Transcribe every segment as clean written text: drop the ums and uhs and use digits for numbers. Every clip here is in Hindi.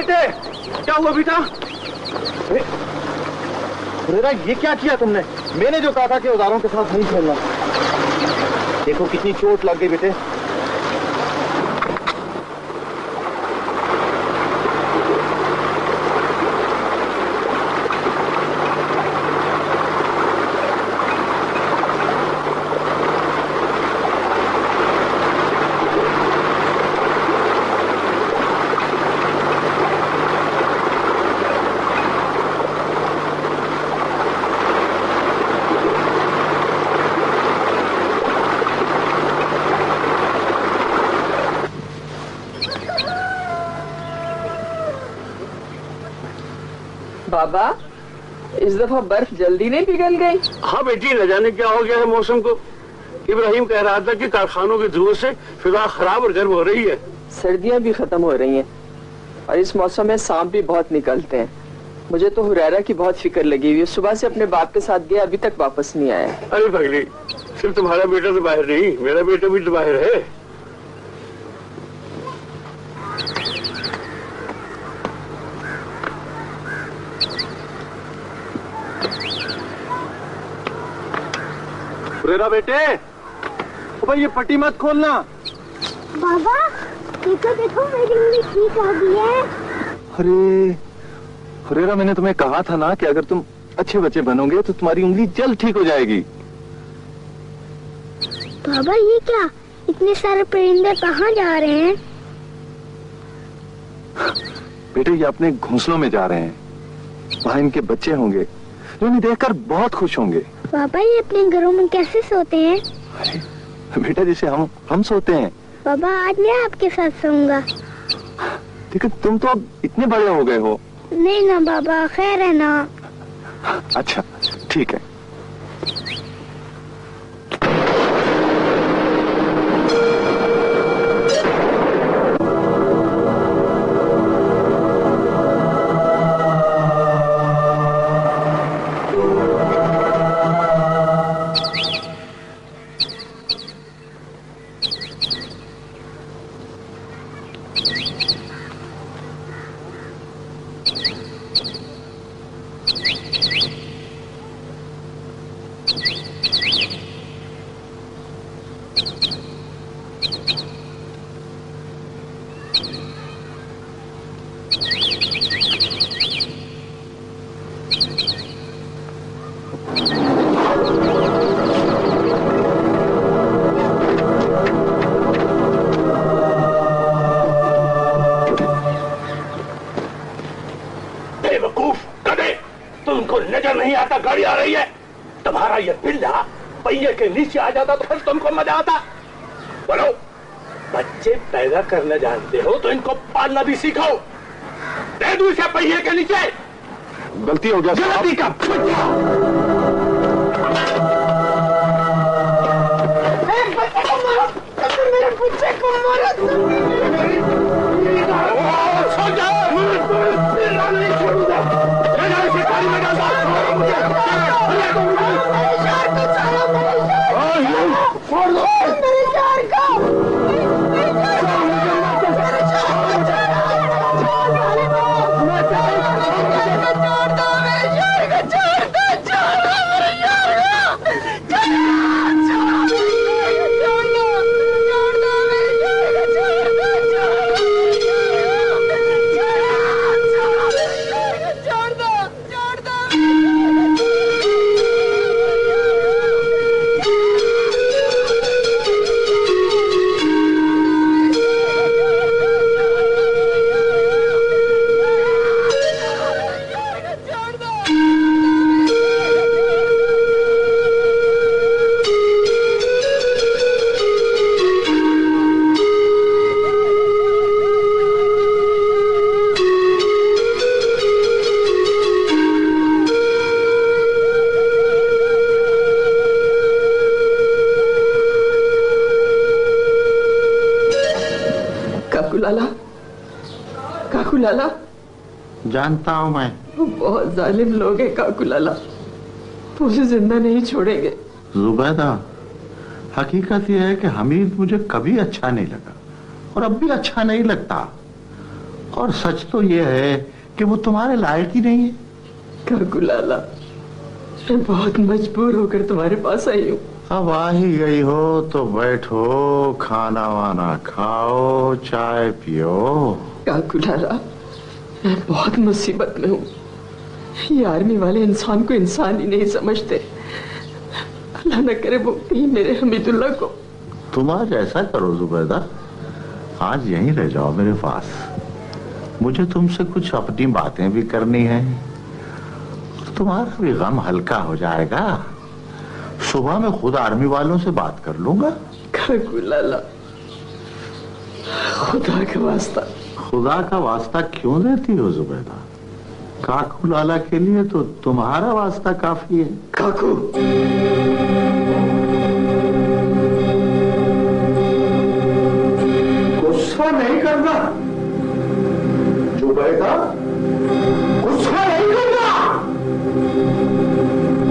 बेटे, क्या हुआ बेटा? हुरैरा, ये क्या किया तुमने? मैंने जो कहा था कि औजारों के साथ नहीं खेलना। देखो कितनी चोट लग गई बेटे। बाबा, इस दफा बर्फ जल्दी नहीं पिघल गई? हाँ बेटी, न जाने क्या हो गया है मौसम को। इब्राहिम कह रहा था कि कारखानों के धुएं से फिजा खराब और गर्म हो रही है। सर्दियां भी खत्म हो रही हैं और इस मौसम में सांप भी बहुत निकलते हैं। मुझे तो हुरैरा की बहुत फिक्र लगी हुई है। सुबह से अपने बाप के साथ गया, अभी तक वापस नहीं आया। अरे पगली, सिर्फ तुम्हारा बेटा तो बाहर नहीं, मेरा बेटा भी तो बाहर है। हुरैरा बेटे, ओ भाई ये पट्टी मत खोलना। बाबा देखो देखो, मेरी उंगली ठीक हो गई है। अरे हुरैरा, मैंने तुम्हें कहा था ना कि अगर तुम अच्छे बच्चे बनोगे तो तुम्हारी उंगली जल्द ठीक हो जाएगी। बाबा ये क्या, इतने सारे परिंदे कहाँ जा रहे हैं? बेटे, ये अपने घोंसलों में जा रहे हैं। वहां इनके बच्चे होंगे जो इन्हें देखकर बहुत खुश होंगे। बाबा ये अपने घरों में कैसे सोते हैं? अरे बेटा, जैसे हम सोते हैं। बाबा आज मैं आपके साथ सोऊंगा। लेकिन तुम तो अब इतने बड़े हो गए हो। नहीं ना बाबा, खैर है ना। अच्छा ठीक है। गाड़ी आ रही है। तुम्हारा ये पिल्ला पहिए के नीचे आ जाता तो फिर तुमको मजा आता। बोलो, बच्चे पैदा करना जानते हो तो इनको पालना भी सीखो। दे दूं इसे पहिए के नीचे। गलती हो गया। गलती का मेरे बच्चे को मारा। सो जाओ, नहीं छोड़ूंगा। गाड़ी में डाल दो। छोड़ दो मेरे यार को। काकू लाला, जानता हूं मैं। वो बहुत जालिम लोग हैं काकू लाला, तो उसे जिंदा नहीं छोड़ेंगे। जुबैदा, हकीकत यह है कि हमीद मुझे कभी अच्छा नहीं लगा और अब भी अच्छा नहीं लगता। और सच तो ये है कि वो तुम्हारे लायक ही नहीं है। काकू लाला, मैं बहुत मजबूर होकर तुम्हारे पास आई हूँ। अब आ ही गई हो तो बैठो, खाना वाना खाओ, चाय पियो। काकू लाला, मैं बहुत मुसीबत में हूँ। ये आर्मी वाले इंसान को इंसान ही नहीं समझते। अल्लाह न करे वो कहीं मेरे हमीदुल्ला को। तुम आज ऐसा करो जुबैदा, आज यहीं रह जाओ मेरे पास। मुझे तुमसे कुछ अपनी बातें भी करनी है, तुम्हारा भी गम हल्का हो जाएगा। सुबह में खुद आर्मी वालों से बात कर लूंगा। काकू लाला, खुदा का वास्ता। खुदा का वास्ता क्यों देती हो जुबैदा? काकू लाला के लिए तो तुम्हारा वास्ता काफी है। काकू, गुस्सा नहीं करना जुबैदा, गुस्सा नहीं करना।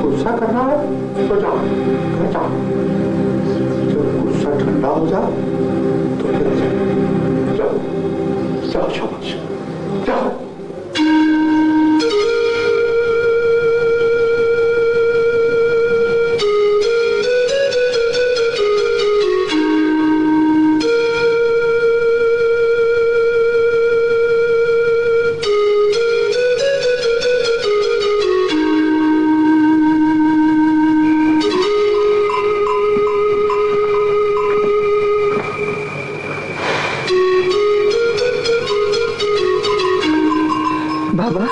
गुस्सा करना है तो जाओ, घर जाओ। जब गुस्सा ठंडा हो जाए तो फिर जाओ, जाओ, शाबाश, जाओ। बाबा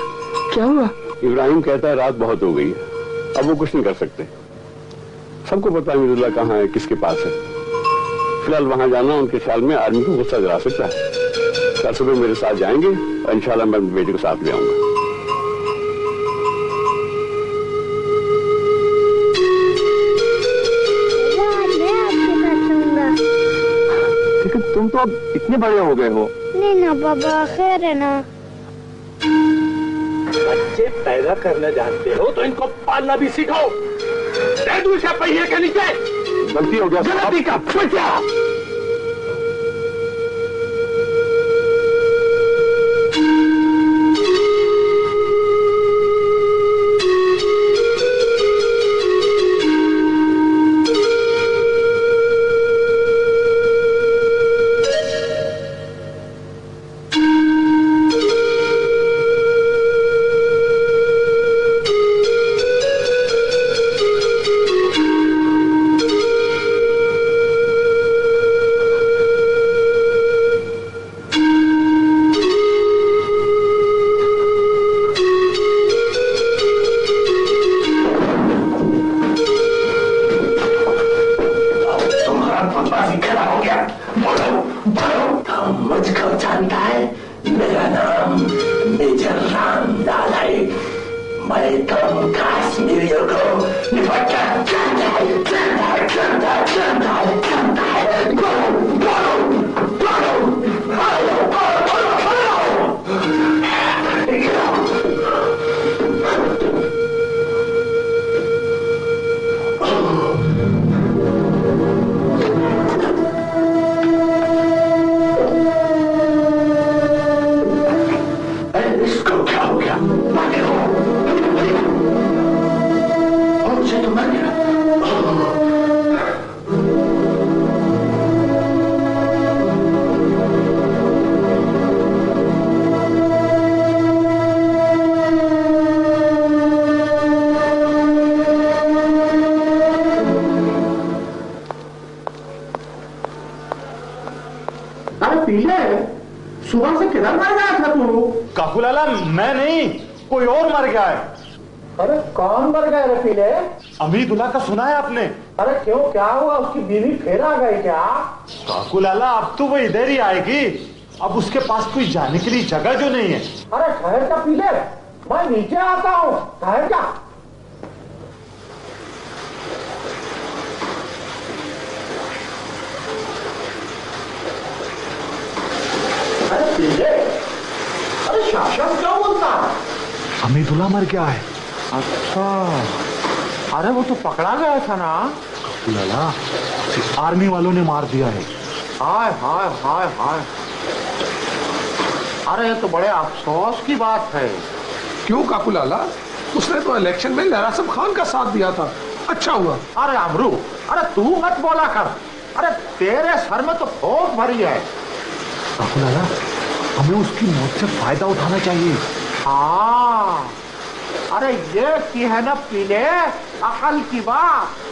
क्या हुआ? इब्राहिम कहता है रात बहुत हो गई है, अब वो कुछ नहीं कर सकते। सबको पता है अमीरुल्लाह कहाँ है, किसके पास है। फिलहाल वहां जाना उनके ख्याल में आर्मी को गुस्सा दिला सकता है। कल सुबह मेरे साथ जाएंगे और इंशाल्लाह मैं बेटे को साथ ले आऊंगा। मैं आपके साथ रहूंगा। लेकिन तुम तो अब इतने बड़े हो गए हो। नहीं ना बाबा, खैर है ना। बच्चे पैदा करना जानते हो तो इनको पालना भी सीखो। दे दूं इसे पहिए के नीचे। गलती हो गया गलती का बच्चा। मुझको जानता है, मेरा नाम मेजर रामलाल है। मैं तुम कश्मीरियों को निपटा जानता है। बोलो बोलो बोलो, बोलो बोलो इसको क्या हो गया? मारे हो और उसे तो मर गया। अरे पीले, सुबह से किधर मर गया था तू? काकू लाला, मैं नहीं, कोई और मर गया है। अरे कौन मर गया रे पीले? अमीदुल्लाह का सुना है आपने? अरे क्यों, क्या हुआ? उसकी बीवी फिर आ गई क्या? काकू लाला, अब तो वो इधर ही आएगी। अब उसके पास कोई जाने के लिए जगह जो नहीं है। अरे ठहर जा पीले, मैं नीचे आता हूँ, ठहर जा। अरे पीले, अरे शासन क्यों बोलता है? अमीदुल्लाह मर गया है। अच्छा, अरे वो तो पकड़ा गया था ना? काकू लाला, उसे आर्मी वालों ने मार दिया है। हाय हाय हाय हाय। अरे ये तो बड़े अफसोस की बात है। क्यों काकू लाला? उसने तो इलेक्शन में लहरासम खान का साथ दिया था, अच्छा हुआ। अरे अमरू, अरे तू मत बोला कर। अरे तेरे सर में तो फोक भरी है। काकू लाला, हमें उसकी मौत से फायदा उठाना चाहिए। हाँ, अरे ये की है ना पीले अकल की बात।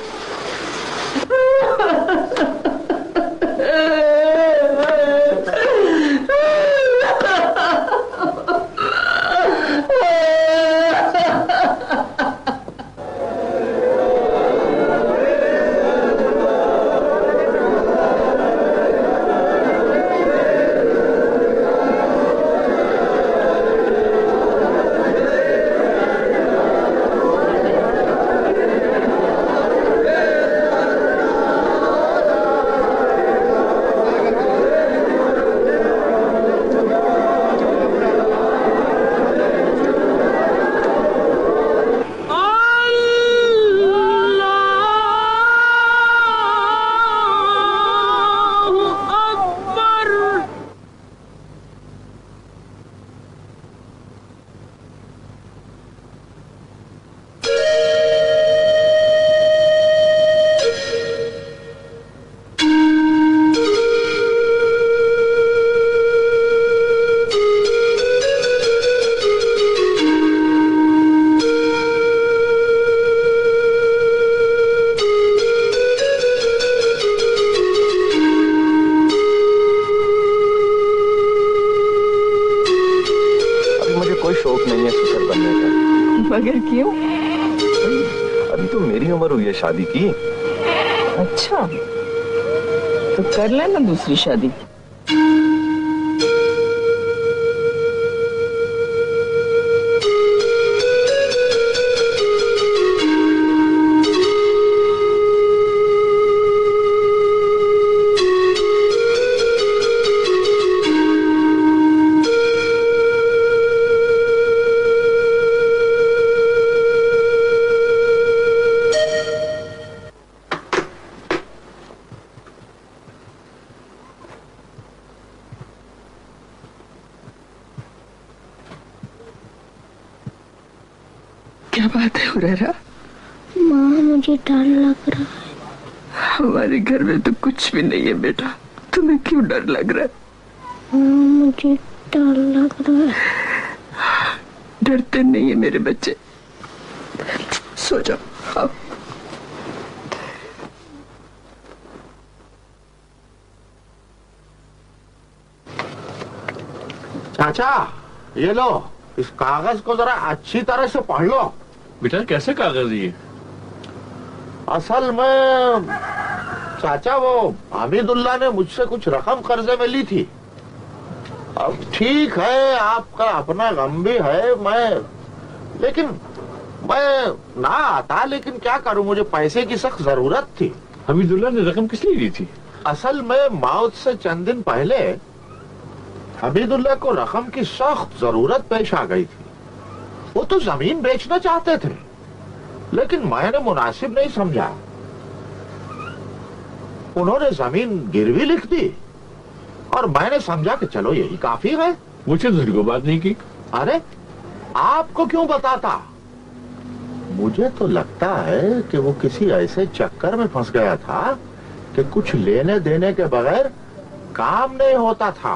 मगर क्यों? अभी तो मेरी उम्र हुई है शादी की। अच्छा, तो कर लेना दूसरी शादी। क्या बात है हुरैरा? माँ, मुझे डर लग रहा है। हमारे घर में तो कुछ भी नहीं है बेटा, तुम्हें क्यों डर लग रहा है? मुझे डर लग रहा है। डरते नहीं है मेरे बच्चे, सो जाओ। आओ। चाचा, ये लो, इस कागज को जरा अच्छी तरह से पढ़ लो। बेटा कैसे कागज ये? असल में चाचा, वो हमीदुल्लाह ने मुझसे कुछ रकम कर्जे में ली थी। अब ठीक है, आपका अपना गम भी है, लेकिन मैं ना आता, लेकिन क्या करूं, मुझे पैसे की सख्त जरूरत थी। हमीदुल्लाह ने रकम किस लिए दी थी? असल में मौत से चंद दिन पहले हमीदुल्लाह को रकम की सख्त जरूरत पेश आ गई थी। वो तो जमीन बेचना चाहते थे, लेकिन मैंने मुनासिब नहीं समझा। उन्होंने जमीन गिरवी लिख दी और मैंने समझा कि चलो यही काफी है। मुझे दूसरी को बात नहीं की। अरे आपको क्यों बताता? मुझे तो लगता है कि वो किसी ऐसे चक्कर में फंस गया था कि कुछ लेने देने के बगैर काम नहीं होता था।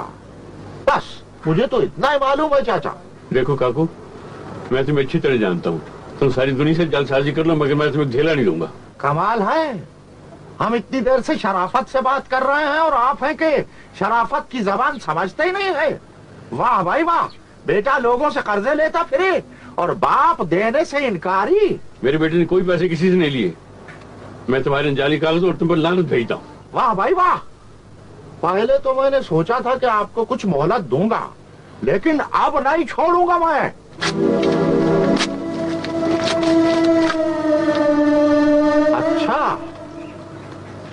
बस मुझे तो इतना ही मालूम है चाचा। देखो काकू, मैं तुम्हें अच्छी तरह जानता हूँ, तुम सारी दुनिया से जल्दसाजी कर लो, मगर मैं तुम्हें झेला नहीं दूंगा। कमाल है, हम इतनी देर से शराफत से बात कर रहे हैं और आप हैं कि शराफत की जबान समझते ही नहीं है। वाह भाई वाह, बेटा लोगों से कर्जे लेता फिरे और बाप देने से इनकारी। मेरे बेटे ने कोई पैसे किसी से नहीं लिए। मैं तुम्हारे जाली कागज और तुम पर लानत भेजता हूँ। वाह भाई वाह, पहले तो मैंने सोचा था कि आपको कुछ मोहलत दूंगा, लेकिन अब नहीं छोड़ूंगा मैं। अच्छा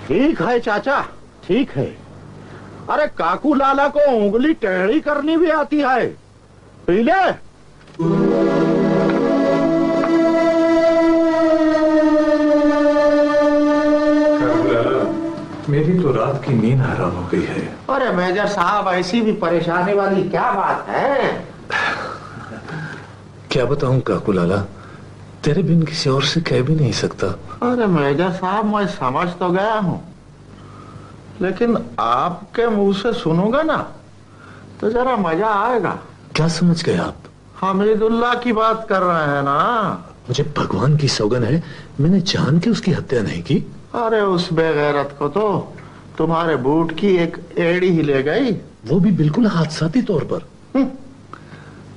ठीक है चाचा, ठीक है। अरे काकू लाला को उंगली टेढ़ी करनी भी आती है, पी ले। मेरी तो रात की नींद हराम हो गई है। अरे मेजर साहब, ऐसी भी परेशानी वाली क्या बात है? क्या बताऊं काकूलाला, तेरे बिन किसी और से कह भी नहीं सकता। अरे मेजर साहब, मैं समझ तो गया हूं, लेकिन आपके मुंह से सुनूंगा ना तो जरा मजा आएगा। क्या समझ गए आप? हमीदुल्लाह की बात कर रहे हैं ना? मुझे भगवान की सौगन है, मैंने जान के उसकी हत्या नहीं की। अरे उस बेगैरत को तो तुम्हारे बूट की एक एड़ी ही ले गई, वो भी बिल्कुल हादसाती तौर पर।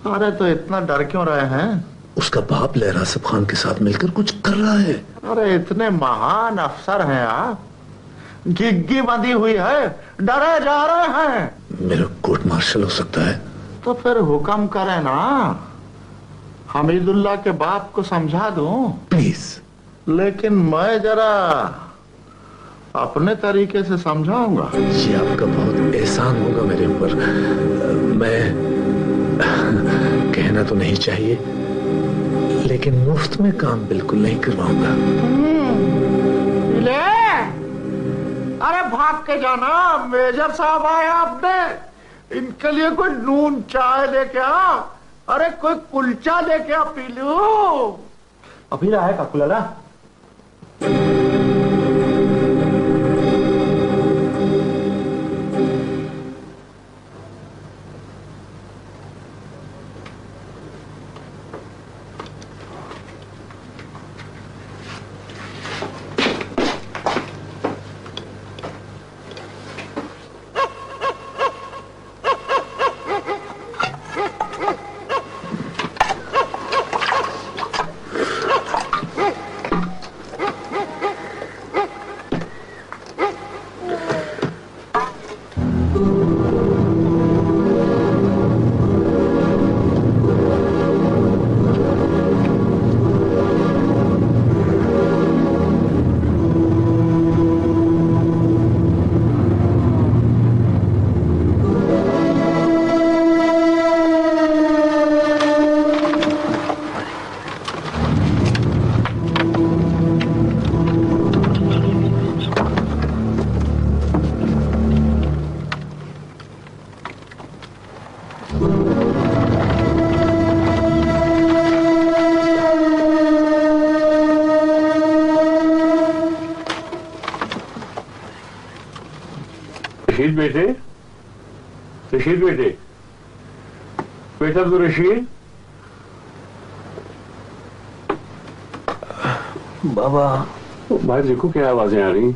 अरे तो इतना डर क्यों रहे हैं? उसका बाप लहरासब खान के साथ मिलकर कुछ कर रहा है। अरे इतने महान अफसर हैं आप, गिग्गी बंधी हुई है, डरे जा रहे हैं। मेरा कोर्ट मार्शल हो सकता है। तो फिर हुक्म करें ना, हमीदुल्लाह के बाप को समझा दूं। प्लीज। लेकिन मैं जरा अपने तरीके से समझाऊंगा। ये आपका बहुत एहसान होगा मेरे ऊपर। मैं कहना तो नहीं चाहिए, लेकिन मुफ्त में काम बिल्कुल नहीं करवाऊंगा। ले, अरे भाग के जाना, मेजर साहब आए आपने, इनके लिए कोई नून चाय लेके आ, अरे कोई कुलचा लेके आ, पी लो। अभी रहा है काकुलाला। रशीद बेटे, रशीद बेटे, बेटा तो रशीद। बाबा, बाहर देखो क्या आवाजें आ रही।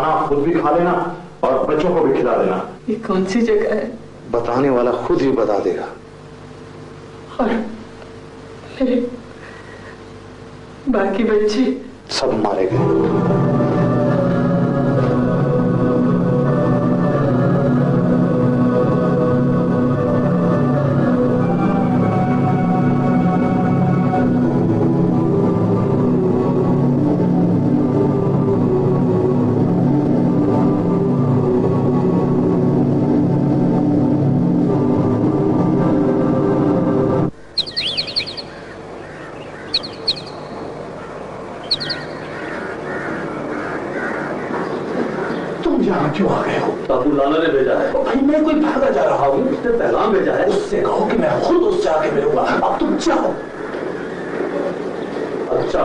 खाना खुद भी खा लेना और बच्चों को भी खिला देना। ये कौन सी जगह है? बताने वाला खुद ही बता देगा। और मेरे बाकी बच्चे सब मारे गए। यहाँ क्यों आ गए हो? बाबू लाला ने भेजा है। भाई मैं कोई भागा जा रहा हूँ, उसने पैगाम भेजा है। उससे कहो कि मैं खुद उससे आके मिलूंगा। अब तुम जाओ। अच्छा